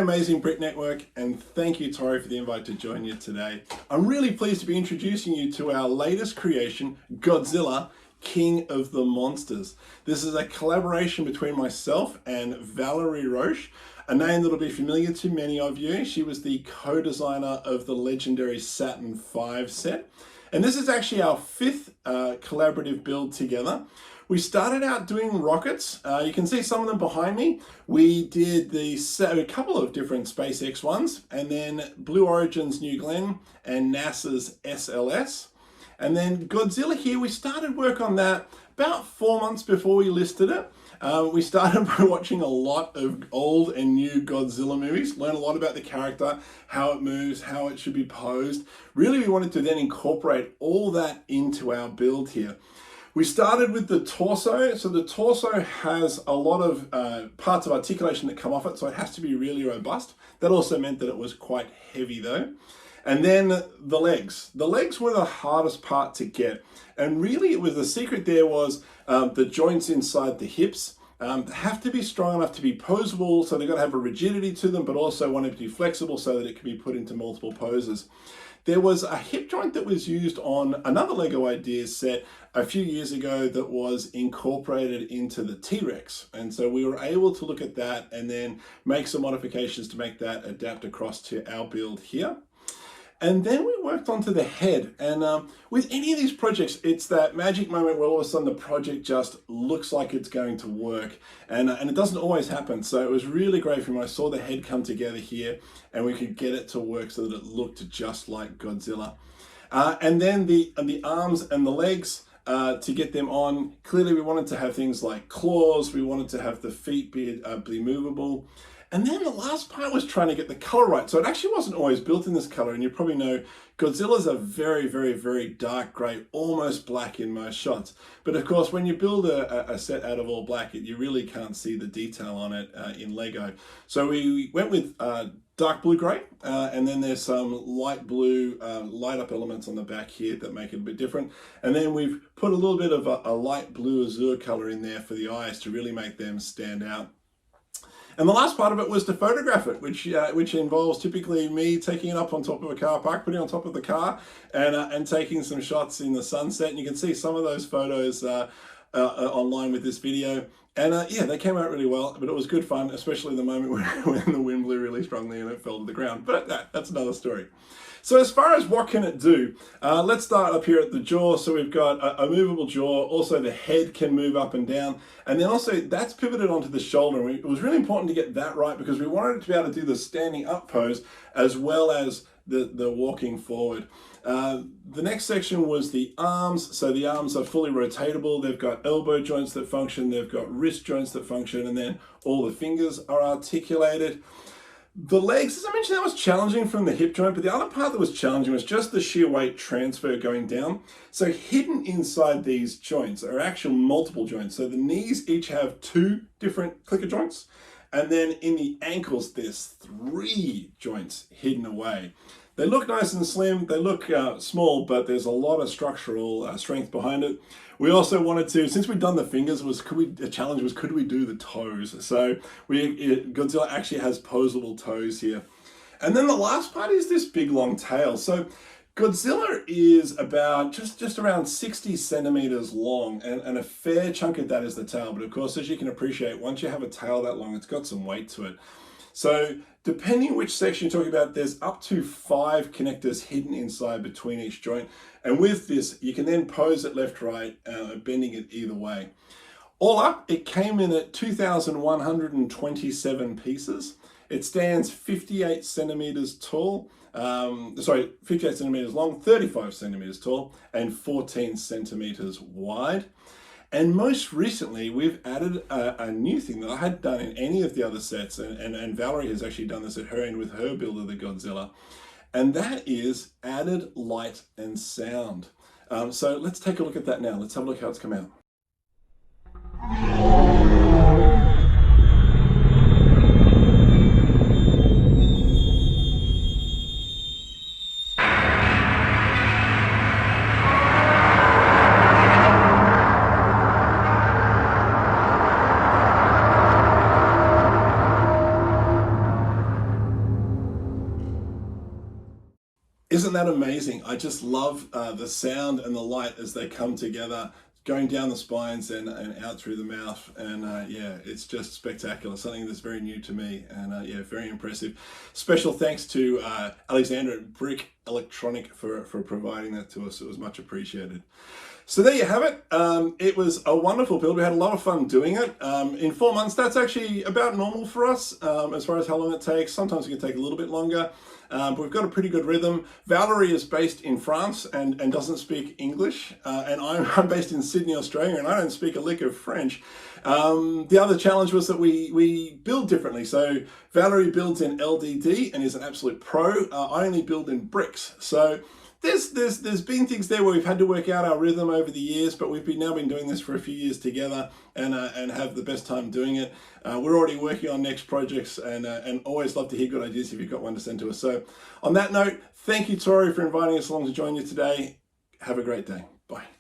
amazing Brit Network, and thank you, Tori, for the invite to join you today. I'm really pleased to be introducing you to our latest creation, Godzilla, King of the Monsters. This is a collaboration between myself and Valerie Roche, a name that'll be familiar to many of you. She was the co-designer of the legendary Saturn V set. And this is actually our fifth collaborative build together. We started out doing rockets. You can see some of them behind me. We did a couple of different SpaceX ones, and then Blue Origin's New Glenn and NASA's SLS. And then Godzilla here, we started work on that about 4 months before we listed it. We started by watching a lot of old and new Godzilla movies, learn a lot about the character, how it moves, how it should be posed. Really, we wanted to then incorporate all that into our build here. We started with the torso. So the torso has a lot of parts of articulation that come off it, so it has to be really robust. That also meant that it was quite heavy though. And then the legs. The legs were the hardest part to get. And really it was the secret there was the joints inside the hips have to be strong enough to be posable, so they've got to have a rigidity to them, but also want it to be flexible so that it can be put into multiple poses. There was a hip joint that was used on another Lego Ideas set a few years ago that was incorporated into the T-Rex. And so we were able to look at that and then make some modifications to make that adapt across to our build here. And then we worked onto the head. And with any of these projects, it's that magic moment where all of a sudden the project just looks like it's going to work. And it doesn't always happen. So it was really great for me when I saw the head come together here and we could get it to work so that it looked just like Godzilla. And then the arms and the legs, to get them on, clearly we wanted to have things like claws. We wanted to have the feet be movable. And then the last part was trying to get the color right. So it actually wasn't always built in this color. And you probably know Godzilla's a very, very, very dark gray, almost black in most shots. But of course, when you build a set out of all black, you really can't see the detail on it in Lego. So we went with dark blue gray, and then there's some light blue, light up elements on the back here that make it a bit different. And then we've put a little bit of a light blue azure color in there for the eyes to really make them stand out. And the last part of it was to photograph it, which involves typically me taking it up on top of a car park, putting it on top of the car, and taking some shots in the sunset. And you can see some of those photos online with this video. And yeah, they came out really well, but it was good fun, especially the moment when the wind blew really strongly and it fell to the ground. But that's another story. So as far as what can it do, let's start up here at the jaw. So we've got a movable jaw. Also the head can move up and down. And then also that's pivoted onto the shoulder. And it was really important to get that right because we wanted it to be able to do the standing up pose as well as the walking forward. The next section was the arms. So the arms are fully rotatable. They've got elbow joints that function. They've got wrist joints that function. And then all the fingers are articulated. The legs, as I mentioned, that was challenging from the hip joint, but the other part that was challenging was just the sheer weight transfer going down. So hidden inside these joints are actual multiple joints. So the knees each have 2 different clicker joints. And then in the ankles, there's 3 joints hidden away. They look nice and slim, they look small, but there's a lot of structural strength behind it. We also wanted to, since we'd done the fingers, the challenge was could we do the toes? So Godzilla actually has posable toes here. And then the last part is this big long tail. So Godzilla is about just around 60 centimeters long, and a fair chunk of that is the tail. But of course, as you can appreciate, once you have a tail that long, it's got some weight to it. So depending which section you're talking about, there's up to 5 connectors hidden inside between each joint. And with this, you can then pose it left, right, bending it either way. All up, it came in at 2,127 pieces. It stands 58 centimeters tall, 58 centimeters long, 35 centimeters tall, and 14 centimeters wide. And most recently, we've added a new thing that I hadn't done in any of the other sets, and Valerie has actually done this at her end with her build of the Godzilla, and that is added light and sound. So let's take a look at that now. Let's have a look how it's come out. that amazing? I just love the sound and the light as they come together, going down the spines and out through the mouth. And yeah, it's just spectacular. Something that's very new to me, and yeah, very impressive. Special thanks to Alexandra at Brick Electronic for providing that to us. It was much appreciated. So there you have it. It was a wonderful build. We had a lot of fun doing it. In 4 months, that's actually about normal for us as far as how long it takes. Sometimes it can take a little bit longer, but we've got a pretty good rhythm. Valerie is based in France and doesn't speak English, and I'm based in Sydney, Australia, and I don't speak a lick of French. The other challenge was that we build differently. So Valerie builds in LDD and is an absolute pro. I only build in bricks. So there's been things there where we've had to work out our rhythm over the years, but we've now been doing this for a few years together and have the best time doing it. We're already working on next projects and always love to hear good ideas if you've got one to send to us. So on that note, thank you, Tori, for inviting us along to join you today. Have a great day. Bye.